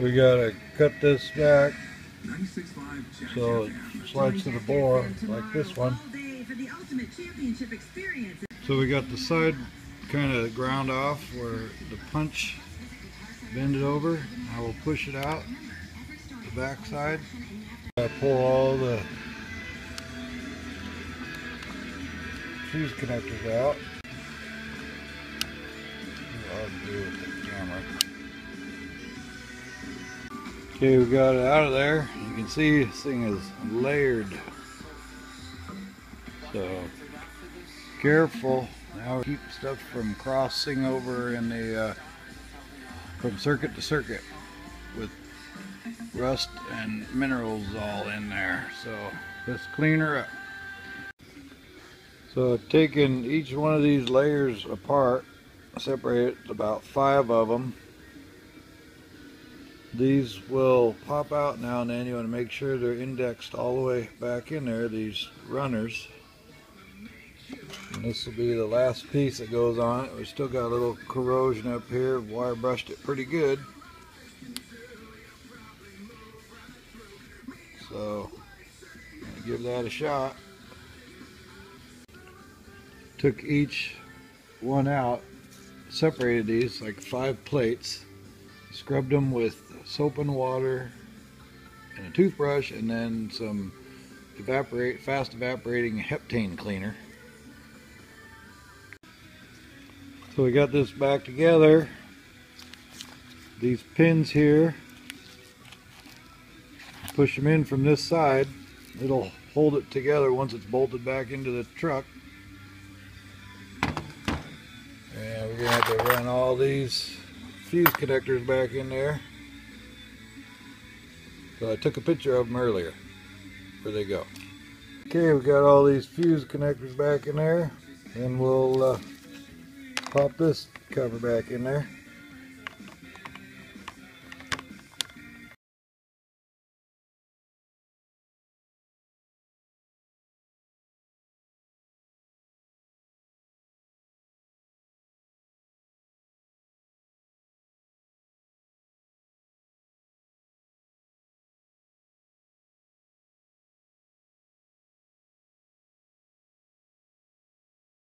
We gotta cut this back so it slides to the bore like this one. So we got the side kind of ground off where the punch bend it over. I will push it out the back side. I pull all the fuse connectors out. I'll do with the camera. Okay, we got it out of there. You can see this thing is layered. So careful. Now keep stuff from crossing over in the from circuit to circuit with rust and minerals all in there. So let's clean her up. So taking each one of these layers apart, separate about 5 of them. These will pop out now and then. You want to make sure they're indexed all the way back in there, these runners. And this will be the last piece that goes on it. We still got a little corrosion up here. Wire brushed it pretty good. So, give that a shot. Took each one out, separated these like 5 plates, scrubbed them with soap and water and a toothbrush, and then some fast evaporating heptane cleaner. So we got this back together. These pins here, push them in from this side. It'll hold it together once it's bolted back into the truck. And we're going to have to run all these fuse connectors back in there. So I took a picture of them earlier. Where they go. Okay, we got all these fuse connectors back in there. And we'll pop this cover back in there.